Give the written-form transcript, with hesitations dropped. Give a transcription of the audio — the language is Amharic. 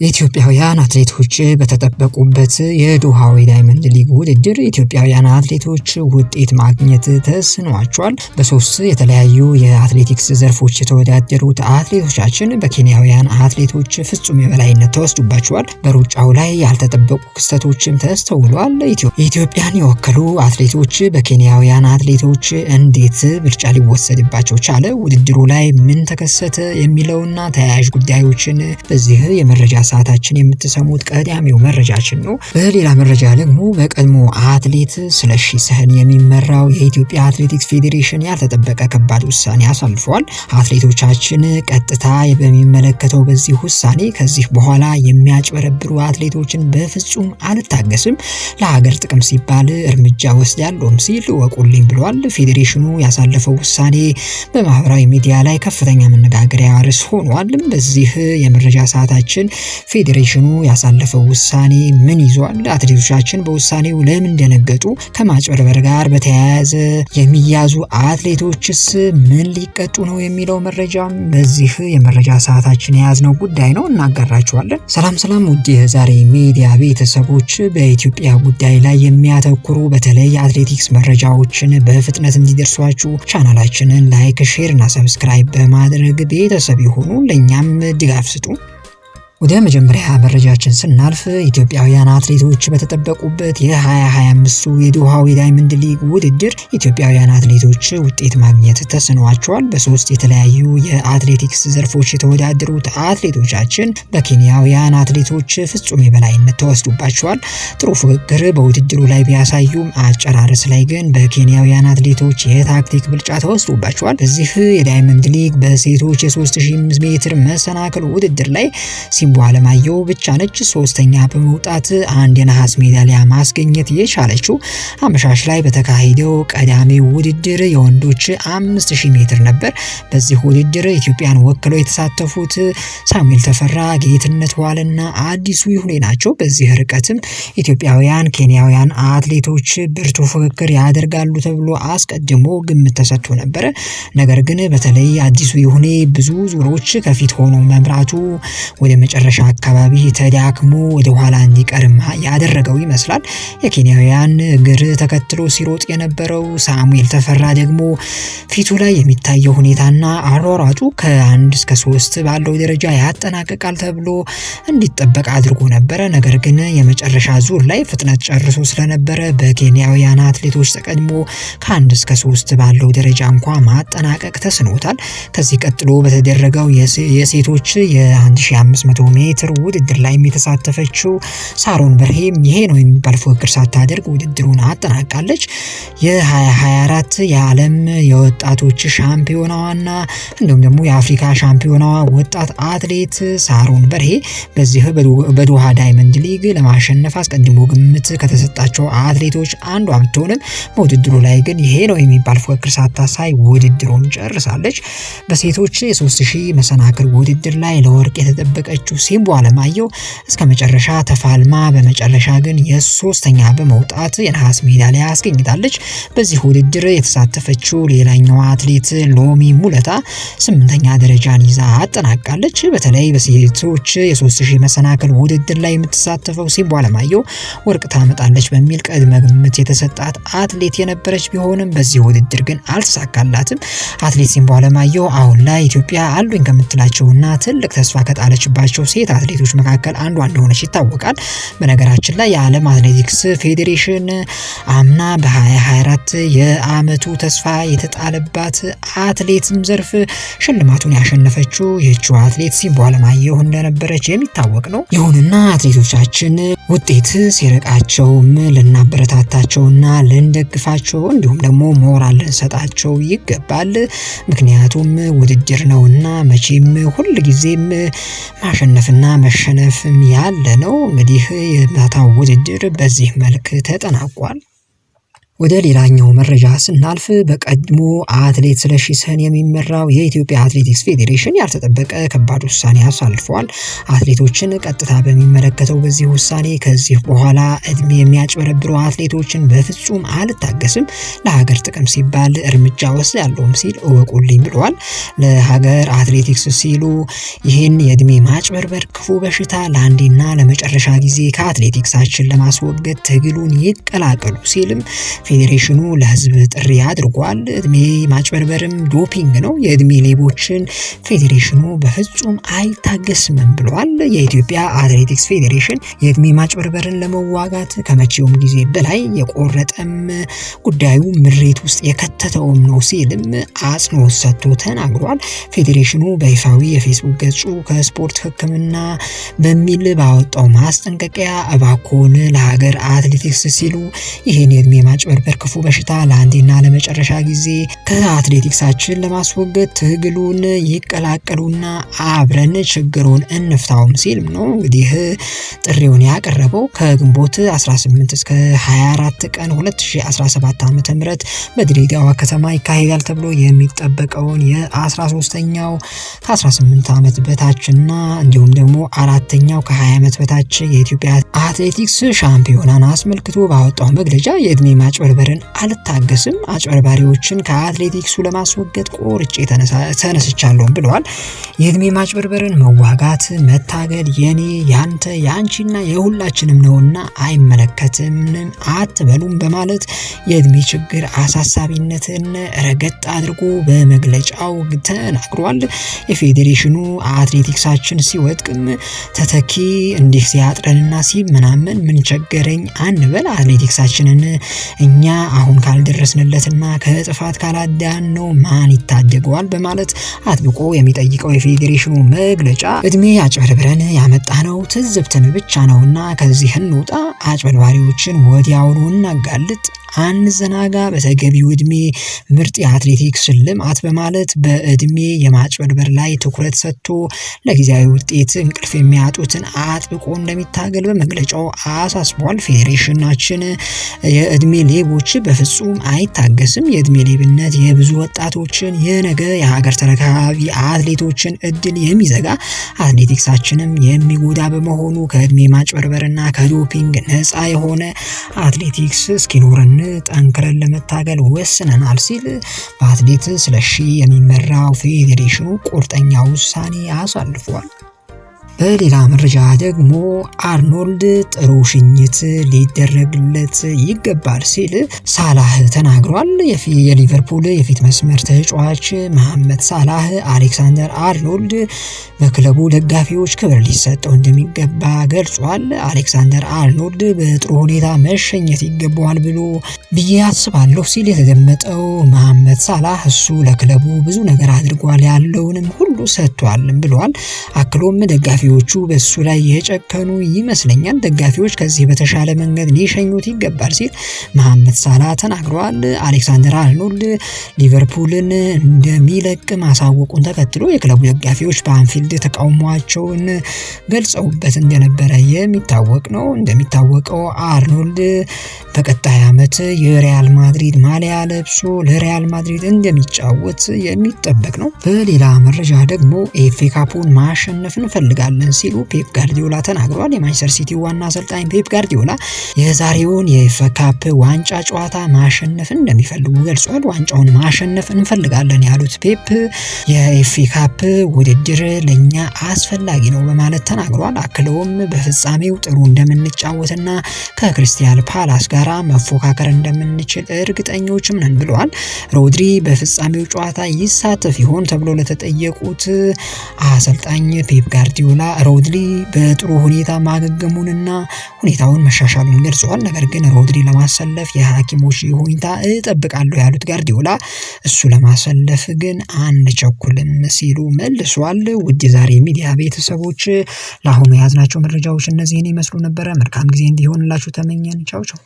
ኢትዮጵያውያን አትሌቶች በተጠበቁበት የዶሃው ዳይመንድ ሊግ ውድድር ኢትዮጵያውያን አትሌቶች ውጤት ማግኘት ተስኗቸዋል። በሶስት የተለያዩ የአትሌቲክስ ዘርፎች የተወዳደሩት አትሌቶቻችን በኬንያውያን አትሌቶች ፍጹም የበላይነት ተወስዶባቸዋል። በሩጫው ላይ ያልተጠበቁ ክስተቶችም ተስተውለዋል። ኢትዮጵያን የወከሉ አትሌቶች በኬንያውያን አትሌቶች እንዴት ብልጫ ሊወሰድባቸው ቻለ? ውድድሩ ላይ ምን ተከሰተ? የሚለውና ተያያዥ ጉዳዮችን በዚህ የመረጃ ሰዓታችን የምትሰሙት ቀዳሚው መረጃችን ነው። በሌላ መረጃ ደግሞ በቀድሞ አትሌት ስለሺ ስህን የሚመራው የኢትዮጵያ አትሌቲክስ ፌዴሬሽን ያልተጠበቀ ከባድ ውሳኔ አሳልፏል። አትሌቶቻችን ቀጥታ በሚመለከተው በዚህ ውሳኔ ከዚህ በኋላ የሚያጭበረብሩ አትሌቶችን በፍጹም አልታገስም፣ ለሀገር ጥቅም ሲባል እርምጃ ወስዳለሁም ሲል ወቁልኝ ብሏል። ፌዴሬሽኑ ያሳለፈው ውሳኔ በማህበራዊ ሚዲያ ላይ ከፍተኛ መነጋገሪያ ርዕስ ሆኗል። በዚህ የመረጃ ሰዓታችን ፌዴሬሽኑ ያሳለፈው ውሳኔ ምን ይዟል? አትሌቶቻችን በውሳኔው ለምን ደነገጡ? ከማጭበርበር ጋር በተያያዘ የሚያዙ አትሌቶችስ ምን ሊቀጡ ነው የሚለው መረጃም በዚህ የመረጃ ሰዓታችን የያዝነው ጉዳይ ነው፣ እናጋራችኋለን። ሰላም ውድ የዛሬ ሚዲያ ቤተሰቦች፣ በኢትዮጵያ ጉዳይ ላይ የሚያተኩሩ በተለይ የአትሌቲክስ መረጃዎችን በፍጥነት እንዲደርሷችሁ ቻናላችንን ላይክ፣ ሼር እና ሰብስክራይብ በማድረግ ቤተሰብ ይሁኑ፣ ለኛም ድጋፍ ስጡ። ወደ መጀመሪያ መረጃችን ስናልፍ ኢትዮጵያውያን አትሌቶች በተጠበቁበት የ2025 የዶሃው ዳይመንድ ሊግ ውድድር ኢትዮጵያውያን አትሌቶች ውጤት ማግኘት ተስኗቸዋል። በሶስት የተለያዩ የአትሌቲክስ ዘርፎች የተወዳደሩት አትሌቶቻችን በኬንያውያን አትሌቶች ፍጹም የበላይነት ተወስዶባቸዋል። ጥሩ ፍክክር በውድድሩ ላይ ቢያሳዩም አጨራረስ ላይ ግን በኬንያውያን አትሌቶች የታክቲክ ብልጫ ተወስዶባቸዋል። በዚህ የዳይመንድ ሊግ በሴቶች የ3000 ሜትር መሰናክል ውድድር ላይ ሲምቦ አለማየሁ ብቻ ነች ሶስተኛ በመውጣት አንድ የነሐስ ሜዳሊያ ማስገኘት የቻለችው። አመሻሽ ላይ በተካሄደው ቀዳሚ ውድድር የወንዶች 5000 ሜትር ነበር። በዚህ ውድድር ኢትዮጵያን ወክለው የተሳተፉት ሳሙኤል ተፈራ፣ ጌትነት ዋልና አዲሱ ይሁኔ ናቸው። በዚህ ርቀትም ኢትዮጵያውያን ኬንያውያን አትሌቶች ብርቱ ፍክክር ያደርጋሉ ተብሎ አስቀድሞ ግምት ተሰጥቶ ነበር። ነገር ግን በተለይ አዲሱ ይሁኔ ብዙ ዙሮች ከፊት ሆኖ መምራቱ ወደ መጨረሻ አካባቢ ተዳክሞ ወደ ኋላ እንዲቀርም ያደረገው ይመስላል። የኬንያውያን እግር ተከትሎ ሲሮጥ የነበረው ሳሙኤል ተፈራ ደግሞ ፊቱ ላይ የሚታየው ሁኔታና አሯሯጡ ከ1 እስከ 3 ባለው ደረጃ ያጠናቅቃል ተብሎ እንዲጠበቅ አድርጎ ነበረ። ነገር ግን የመጨረሻ ዙር ላይ ፍጥነት ጨርሶ ስለነበረ በኬንያውያን አትሌቶች ተቀድሞ ከ1 እስከ 3 ባለው ደረጃ እንኳን ማጠናቀቅ ተስኖታል። ከዚህ ቀጥሎ በተደረገው የሴቶች የ1500 ሜትር ውድድር ላይ የተሳተፈችው ሳሮን በርሄም ይሄ ነው የሚባል ፉክክር ሳታደርግ ውድድሩን አጠናቃለች። የ2024 የዓለም የወጣቶች ሻምፒዮናዋና እንዲሁም ደግሞ የአፍሪካ ሻምፒዮናዋ ወጣት አትሌት ሳሮን በርሄ በዚህ በዶሃ ዳይመንድ ሊግ ለማሸነፍ አስቀድሞ ግምት ከተሰጣቸው አትሌቶች አንዷ ብትሆንም በውድድሩ ላይ ግን ይሄ ነው የሚባል ፉክክር ሳታሳይ ውድድሩን ጨርሳለች። በሴቶች የ3000 መሰናክል ውድድር ላይ ለወርቅ የተጠበቀችው ሲምቦ አለማየሁ እስከ መጨረሻ ተፋልማ በመጨረሻ ግን የሶስተኛ በመውጣት የነሐስ ሜዳሊያ አስገኝታለች። በዚህ ውድድር የተሳተፈችው ሌላኛዋ አትሌት ሎሚ ሙለታ 8ኛ ደረጃን ይዛ አጠናቃለች። በተለይ በሴቶች የ3000 መሰናክል ውድድር ላይ የምትሳተፈው ሲምቦ አለማየሁ ወርቅ ታመጣለች በሚል ቅድመ ግምት የተሰጣት አትሌት የነበረች ቢሆንም በዚህ ውድድር ግን አልተሳካላትም። አትሌት ሲምቦ አለማየሁ አሁን ላይ ኢትዮጵያ አሉኝ ከምትላቸውና ትልቅ ተስፋ ከጣለችባቸው ሴት አትሌቶች መካከል አንዷ እንደሆነች ይታወቃል። በነገራችን ላይ የዓለም አትሌቲክስ ፌዴሬሽን አምና በ2024 የዓመቱ ተስፋ የተጣለባት አትሌትም ዘርፍ ሽልማቱን ያሸነፈችው ይህችው አትሌት ሲምቦ አለማየሁ እንደነበረች የሚታወቅ ነው። ይሁንና አትሌቶቻችን ውጤት ሲርቃቸውም ልናበረታታቸውና ልንደግፋቸው እንዲሁም ደግሞ ሞራል ልንሰጣቸው ይገባል። ምክንያቱም ውድድር ነውና መቼም ሁል ጊዜም ማሸነፍና መሸነፍም ያለ ነው። እንግዲህ የማታው ውድድር በዚህ መልክ ተጠናቋል። ወደ ሌላኛው መረጃ ስናልፍ በቀድሞ አትሌት ስለሺ ስህን የሚመራው የኢትዮጵያ አትሌቲክስ ፌዴሬሽን ያልተጠበቀ ከባድ ውሳኔ አሳልፏል። አትሌቶችን ቀጥታ በሚመለከተው በዚህ ውሳኔ ከዚህ በኋላ እድሜ የሚያጭበረብሩ አትሌቶችን በፍጹም አልታገስም፣ ለሀገር ጥቅም ሲባል እርምጃ ወስዳለሁም ሲል እወቁልኝ ብለዋል። ለሀገር አትሌቲክስ ሲሉ ይህን የእድሜ ማጭበርበር ክፉ በሽታ ለአንዴና ለመጨረሻ ጊዜ ከአትሌቲክሳችን ለማስወገድ ትግሉን ይቀላቀሉ ሲልም ፌዴሬሽኑ ለህዝብ ጥሪ አድርጓል። እድሜ ማጭበርበርም ዶፒንግ ነው፣ የእድሜ ሌቦችን ፌዴሬሽኑ በፍጹም አይታገስም ብለዋል። የኢትዮጵያ አትሌቲክስ ፌዴሬሽን የእድሜ ማጭበርበርን ለመዋጋት ከመቼውም ጊዜ በላይ የቆረጠም ጉዳዩ ምሬት ውስጥ የከተተውም ነው ሲልም አጽንኦት ሰጥቶ ተናግሯል። ፌዴሬሽኑ በይፋዊ የፌስቡክ ገጹ ከስፖርት ሕክምና በሚል ባወጣው ማስጠንቀቂያ እባክዎን ለሀገር አትሌቲክስ ሲሉ ይህን የእድሜ ማጭበርበር ክፉ በሽታ ለአንዴና ለመጨረሻ ጊዜ ከአትሌቲክሳችን ለማስወገድ ትግሉን ይቀላቀሉና አብረን ችግሩን እንፍታውም ሲልም ነው እንግዲህ ጥሪውን ያቀረበው። ከግንቦት 18 እስከ 24 ቀን 2017 ዓ.ም በድሬዳዋ ከተማ ይካሄዳል ተብሎ የሚጠበቀውን የ13ኛው ከ18 ዓመት በታችና እንዲሁም ደግሞ አራተኛው ከ20 ዓመት በታች የኢትዮጵያ አትሌቲክስ ሻምፒዮናን አስመልክቶ ባወጣው መግለጫ የእድሜ ማጭበርበርን አልታገስም፣ አጭበርባሪዎችን ከአትሌቲክሱ ለማስወገድ ቆርጬ ተነስቻለሁ ብለዋል። የእድሜ ማጭበርበርን መዋጋት መታገል የኔ ያንተ የአንቺና የሁላችንም ነውና አይመለከትም አትበሉም በማለት የእድሜ ችግር አሳሳቢነትን ረገጥ አድርጎ በመግለጫው ተናግሯል። የፌዴሬሽኑ አትሌቲክሳችን ሲወድቅም ተተኪ እንዲህ ሲያጥረንና ሲመናመን ምን ቸገረኝ አንበል፣ አትሌቲክሳችንን እኛ አሁን ካልደረስንለትና ከጥፋት ካላዳን ነው ማን ይታደገዋል በማለት አጥብቆ የሚጠይቀው የፌዴሬሽኑ መግለጫ እድሜ አጭበርብረን ያመጣነው ትዝብትን ብቻ ነውና ከዚህ እንውጣ፣ አጭበርባሪዎችን ወዲያውኑ እናጋልጥ፣ አንዘናጋ፣ በተገቢው እድሜ ምርጥ የአትሌቲክስ ልማት በማለት በእድሜ የማጭበርበር ላይ ትኩረት ሰጥቶ ለጊዜያዊ ውጤት እንቅልፍ የሚያጡትን አጥብቆ እንደሚታገል በመግለጫው አሳስቧል። ፌዴሬሽናችን የእድሜ ሌቦች በፍጹም አይታገስም፣ የእድሜ ሌብነት የብዙ ወጣቶችን የነገ የሀገር ተረካቢ አትሌቶችን እድል የሚዘጋ አትሌቲክሳችንም የሚጎዳ በመሆኑ ከእድሜ ማጭበርበርና ከዶፒንግ ነፃ የሆነ አትሌቲክስ እስኪኖረን ጠንክረን ለመታገል ወስነናል ሲል በአትሌት ስለሺ የሚመራው ፌዴሬሽኑ ቁርጠኛ ውሳኔ አሳልፏል። በሌላ መረጃ ደግሞ አርኖልድ ጥሩ ሽኝት ሊደረግለት ይገባል ሲል ሳላህ ተናግሯል። የሊቨርፑል የፊት መስመር ተጫዋች መሐመድ ሳላህ አሌክሳንደር አርኖልድ በክለቡ ደጋፊዎች ክብር ሊሰጠው እንደሚገባ ገልጿል። አሌክሳንደር አርኖልድ በጥሩ ሁኔታ መሸኘት ይገባዋል ብዬ አስባለሁ ሲል የተደመጠው መሐመድ ሳላህ እሱ ለክለቡ ብዙ ነገር አድርጓል፣ ያለውንም ሁሉ ሰጥቷል ብሏል። አክሎም ደጋፊዎቹ በሱ ላይ የጨከኑ ይመስለኛል፣ ደጋፊዎች ከዚህ በተሻለ መንገድ ሊሸኙት ይገባል ሲል መሐመድ ሳላህ ተናግሯል። አሌክሳንደር አርኖልድ ሊቨርፑልን እንደሚለቅ ማሳወቁን ተከትሎ የክለቡ ደጋፊዎች በአንፊልድ ተቃውሟቸውን ገልጸውበት እንደነበረ የሚታወቅ ነው። እንደሚታወቀው አርኖልድ በቀጣይ ዓመት የሪያል ማድሪድ ማሊያ ለብሶ ለሪያል ማድሪድ እንደሚጫወት የሚጠበቅ ነው። በሌላ መረጃ ደግሞ ኤፍ ኤ ካፑን ማሸነፍ እንፈልጋለን ሲሉ ፔፕ ጋርዲዮላ ተናግሯል። የማንቸስተር ሲቲ ዋና አሰልጣኝ ፔፕ ጋርዲዮላ የዛሬውን የኤፍ ኤ ካፕ ዋንጫ ጨዋታ ማሸነፍ እንደሚፈልጉ ገልጿል። ዋንጫውን ማሸነፍ እንፈልጋለን ያሉት ፔፕ የኤፍ ኤ ካፕ ውድድር ለኛ አስፈላጊ ነው በማለት ተናግሯል። አክለውም በፍጻሜው ጥሩ እንደምንጫወትና ከክሪስታል ፓላስ ጋር መፎካከር እንደምንችል እርግጠኞችም ነን ብለዋል። ሮድሪ በፍጻሜው ጨዋታ ይሳተፍ ይሆን ተብሎ ለተጠየቁት አሰልጣኝ ፔፕ ጋርዲዮላ ሮድሪ በጥሩ ሁኔታ ማገገሙንና ሁኔታውን መሻሻሉን ገልጸዋል። ነገር ግን ሮድሪ ለማሰለፍ የሐኪሞች ይሁንታ እጠብቃለሁ ያሉት ጋርዲዮላ እሱ ለማሰለፍ ግን አንቸኩልም ሲሉ መልሷል። ውድ ዛሬ ሚዲያ ቤተሰቦች ለአሁኑ የያዝናቸው መረጃዎች እነዚህን ይመስሉ ነበረ። መልካም ጊዜ እንዲሆንላችሁ ተመኘን። ቻው ቻው።